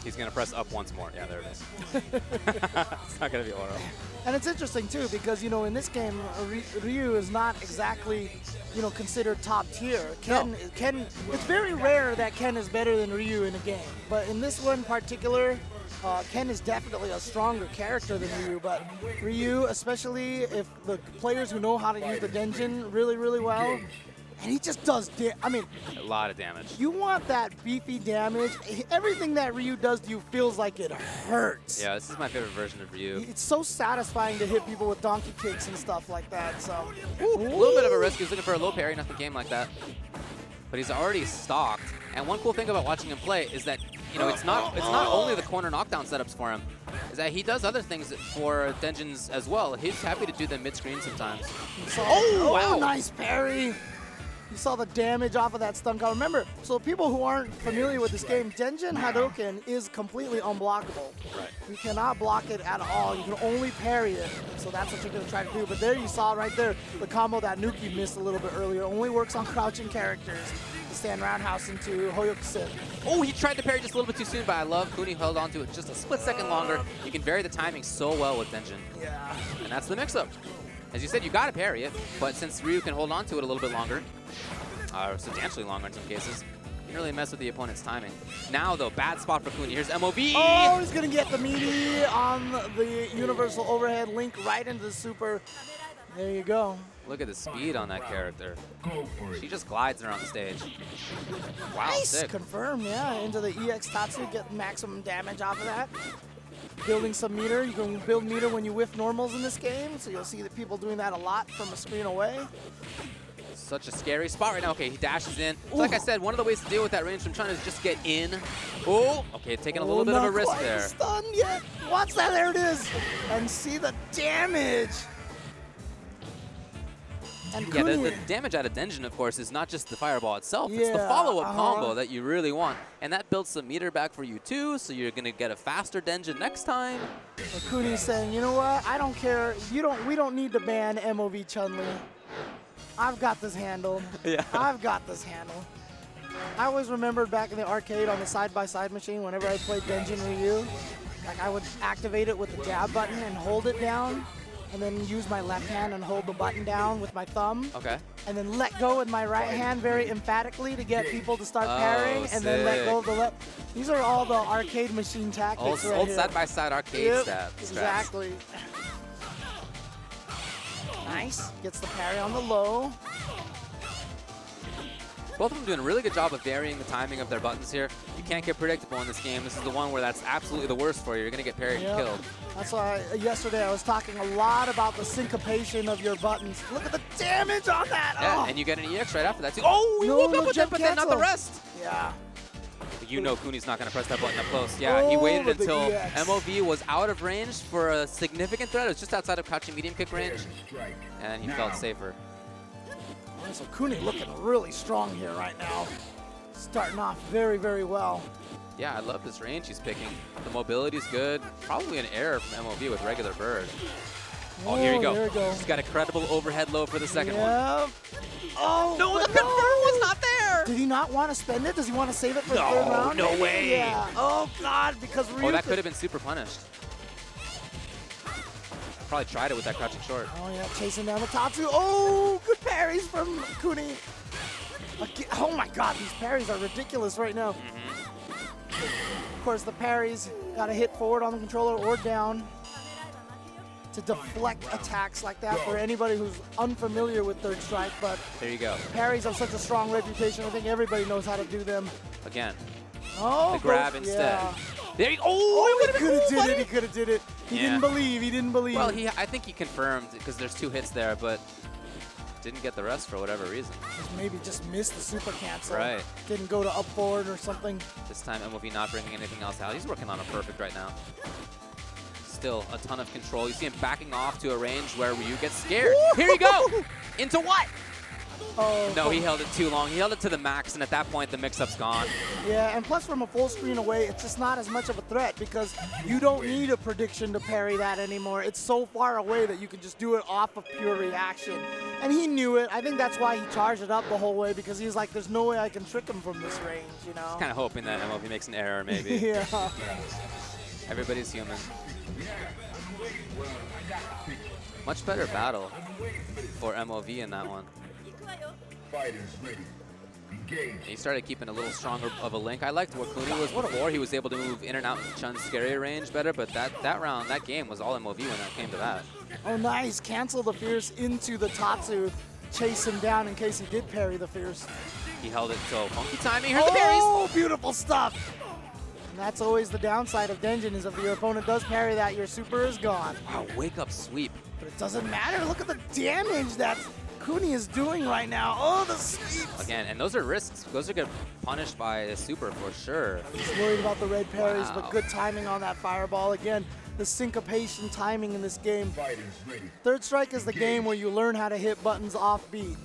He's going to press up once more. Yeah, there it is. It's not going to be Oro. And it's interesting, too, because, you know, in this game, Ryu is not exactly, you know, considered top tier. Ken, it's very rare that Ken is better than Ryu in a game. But in this one in particular, Ken is definitely a stronger character than Ryu. But Ryu, especially if the players who know how to use the Denjin really, really well, and he just does, I mean, a lot of damage. You want that beefy damage. Everything that Ryu does to you feels like it hurts. Yeah, this is my favorite version of Ryu. It's so satisfying to hit people with donkey kicks and stuff like that. So, a little bit of a risk. He's looking for a low parry, nothing came like that. But he's already stocked. And one cool thing about watching him play is that, you know, it's not only the corner knockdown setups for him, is that he does other things for Denjins as well. He's happy to do them mid-screen sometimes. Wow. Nice parry. You saw the damage off of that stun combo. Remember, so people who aren't familiar with this game, Denjin Hadouken is completely unblockable. Right. You cannot block it at all. You can only parry it. So that's what you're going to try to do. But there you saw right there, the combo that Nuki missed a little bit earlier only works on crouching characters. The stand roundhouse into Hoyokusen. Oh, he tried to parry just a little bit too soon, but I love KUNI held on to it just a split second longer. You can vary the timing so well with Denjin. Yeah. And that's the mix-up. As you said, you got to parry it, but since Ryu can hold on to it a little bit longer, substantially longer in some cases, you can really mess with the opponent's timing. Now, though, bad spot for KUNI. Here's MOV. Oh, he's going to get the meaty on the universal overhead link right into the super. There you go. Look at the speed on that character. She just glides around the stage. Wow, nice. sick. Confirmed, yeah. Into the EX Tatsu, get maximum damage off of that. Building some meter. You can build meter when you whiff normals in this game, so you'll see that people doing that a lot from a screen away. Such a scary spot right now. Okay, he dashes in. So like I said, one of the ways to deal with that range from trying to just get in. Oh, okay, taking a little bit of a risk there. Not quite stunned yet. Watch that, there it is. And see the damage. And yeah, the damage out of Denjin, of course, is not just the fireball itself. Yeah, it's the follow-up combo that you really want. And that builds some meter back for you, too, so you're going to get a faster Denjin next time. So KUNI's saying, you know what? I don't care. We don't need to ban MOV Chun-Li. I've got this handled. Yeah. I've got this handled. I always remembered back in the arcade on the side-by-side machine, whenever I played Denjin Ryu, like I would activate it with the jab button and hold it down, and then use my left hand and hold the button down with my thumb. Okay. And then let go with my right hand very emphatically to get people to start parrying, and then let go of the left. These are all the arcade machine tactics right old here. side-by-side arcade stats. Exactly. Nice. Gets the parry on the low. Both of them doing a really good job of varying the timing of their buttons here. You can't get predictable in this game. This is the one where that's absolutely the worst for you. You're going to get parried and killed. That's why yesterday I was talking a lot about the syncopation of your buttons. Look at the damage on that. Yeah, and you get an EX right after that, too. Oh, he woke up with it, but then not the rest. Yeah. You know KUNI's not going to press that button up close. Yeah, he waited until MOV was out of range for a significant threat. It was just outside of crouching medium kick range, and he felt safer. So KUNI looking really strong here right now. Starting off very, very well. Yeah, I love this range he's picking. The mobility's good. Probably an error from MOV with regular bird. Oh, here you go. There we go. He's got a credible overhead low for the second one. Oh, no, the confirm was not there. Did he not want to spend it? Does he want to save it for the third round? No way. Yeah. Oh, God, because Ryu... Oh, that could have been super punished. Probably tried it with that crouching short. Oh, yeah, chasing down the Tatsu. Oh, good parries from KUNI. Oh, my God, these parries are ridiculous right now. Of course, the parries got to hit forward on the controller or down to deflect attacks like that for anybody who's unfamiliar with third strike. But there you go. Parries have such a strong reputation. I think everybody knows how to do them. Again. Oh, the grab instead. Yeah. There you go. Oh, he could have did it. He could have did it. He didn't believe. He didn't believe. Well, I think he confirmed because there's 2 hits there, but didn't get the rest for whatever reason. Maybe just missed the super cancel. Right. Didn't go to up forward or something. This time MOV not bringing anything else out. He's working on a perfect right now. Still a ton of control. You see him backing off to a range where Ryu gets scared. Here you go. Into what? Oh, No, he held it too long. He held it to the max, and at that point, the mix-up's gone. yeah, and plus from a full screen away, it's just not as much of a threat because you don't need a prediction to parry that anymore. It's so far away that you can just do it off of pure reaction. And he knew it. I think that's why he charged it up the whole way, because he's like, there's no way I can trick him from this range, you know? Kind of hoping that MOV makes an error, maybe. Yeah. Everybody's human. Much better battle for MOV in that one. Fighters ready. Engage. He started keeping a little stronger of a link. I liked where KUNI was before. He was able to move in and out of Chun's scary range better, but that game was all MOV when that came to that. Oh, nice. Cancel the Fierce into the Tatsu. Chase him down in case he did parry the Fierce. He held it so funky timing. Heard the parries. Oh, beautiful stuff. And that's always the downside of Denjin, is if your opponent does parry that, your super is gone. Wow, wake up sweep. But it doesn't matter. Look at the damage that KUNI is doing right now. Oh, the sweeps. Again, and those are risks. Those are getting punished by a super for sure. He's worried about the red parries, Wow. but good timing on that fireball. Again, the syncopation timing in this game. Fighters ready. Third Strike is the game where you learn how to hit buttons off beat.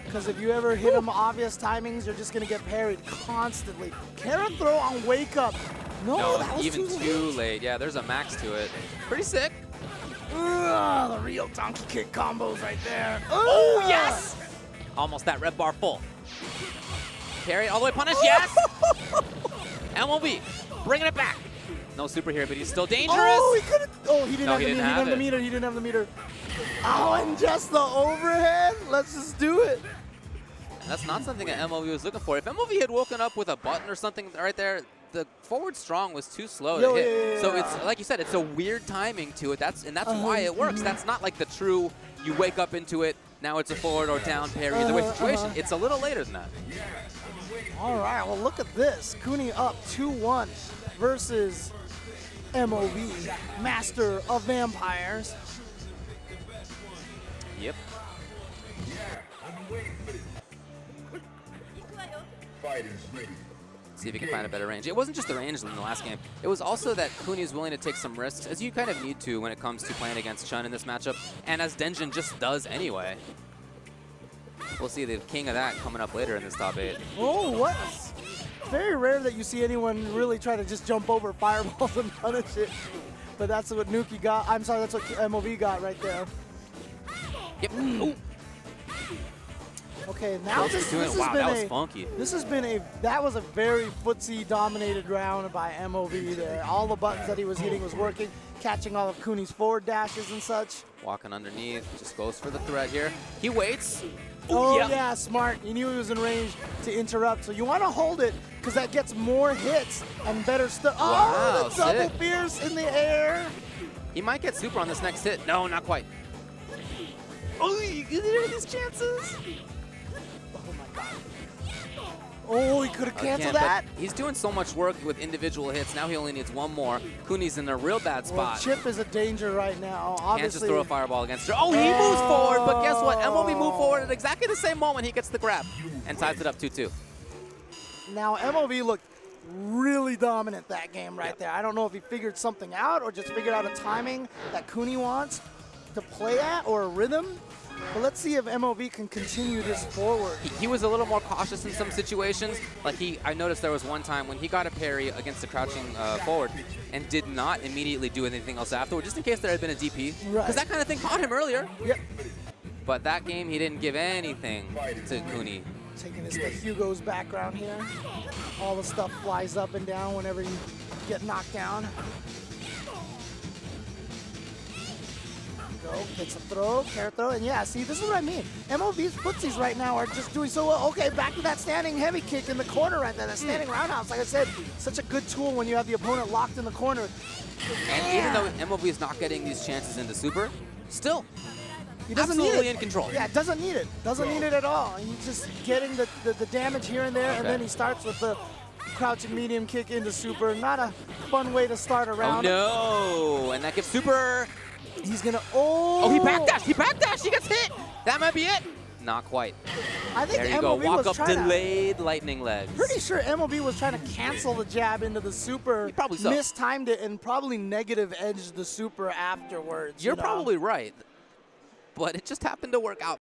Because if you ever hit them obvious timings, you're just going to get parried constantly. Carrot throw on wake up. No, that was even too late. late. Yeah, there's a max to it. Pretty sick. Ugh, the real donkey kick combos right there. Oh, Ugh. yes! Almost that red bar full. Parry all the way punish, yes! MOV, bringing it back. No super here, but he's still dangerous. Oh, he couldn't. Oh, he didn't No, have he the didn't meter. He didn't have have the it. meter. He didn't have the meter. Oh, and just the overhead. Let's just do it. And that's not something that MOV was looking for. If MOV had woken up with a button or something right there, the forward strong was too slow to hit. Yeah. So it's, like you said, it's a weird timing to it. That's why it works. That's not like the true, you wake up into it, now it's a forward or down parry either way situation. It's a little later than that. All right, well, look at this. KUNI up 2-1 versus MOV, Master of Vampires. Yep. Fighters ready. See if he can find a better range. It wasn't just the range in the last game. It was also that KUNI is willing to take some risks, as you kind of need to when it comes to playing against Chun in this matchup, and as Denjin just does anyway. We'll see the king of that coming up later in this top 8. Oh, what? It's very rare that you see anyone really try to just jump over fireballs and punish it. But that's what Nuki got. I'm sorry, that's what MOV got right there. Yep. Ooh. Okay, now this has Wow, been that was funky. This has been that was a very footsie-dominated round by MOV there. All the buttons that he was hitting was working, catching all of KUNI's forward dashes and such. Walking underneath, just goes for the threat here. He waits. Oh, yeah, smart. He knew he was in range to interrupt. So you want to hold it because that gets more hits and better stuff. Wow, Oh, the double sick. fierce in the air. He might get super on this next hit. No, not quite. Oh, you can hear these chances. Oh, my God. Oh, he could have canceled Again, that. but he's doing so much work with individual hits. Now he only needs one more. KUNI's in a real bad Well, spot. Chip is a danger right now. Obviously. Can't just throw a fireball against her. Oh, he moves forward, but guess what? MOV moved forward at exactly the same moment he gets the grab and ties it up 2-2. Now, MOV looked really dominant that game right there. I don't know if he figured something out or just figured out a timing that KUNI wants to play at or a rhythm. But let's see if MOV can continue this forward. He was a little more cautious in some situations. Like I noticed there was one time when he got a parry against the crouching forward and did not immediately do anything else afterward, just in case there had been a DP. Right. Because that kind of thing caught him earlier. Yep. But that game, he didn't give anything to KUNI. Taking this to Hugo's background here. All the stuff flies up and down whenever you get knocked down. Go, takes a throw, carrot throw, and yeah, see, this is what I mean. MOV's footsies right now are just doing so well. Okay, back to that standing heavy kick in the corner right there, that standing roundhouse. Like I said, such a good tool when you have the opponent locked in the corner. And even though MOV is not getting these chances into super, still, He doesn't absolutely need it. in control. Yeah, doesn't need it. Doesn't need it at all. And he's just getting the damage here and there, and then he starts with the crouching medium kick into super. Not a fun way to start a Oh round. no, and that gives super. He's gonna, Oh, he backdashed, he gets hit. That might be it. Not quite. I think There you go, MOV walk was up trying delayed lightning legs. Pretty sure MOV was trying to cancel the jab into the super, Probably so. mistimed it, and probably negative edged the super afterwards. You're you know? probably right, but it just happened to work out.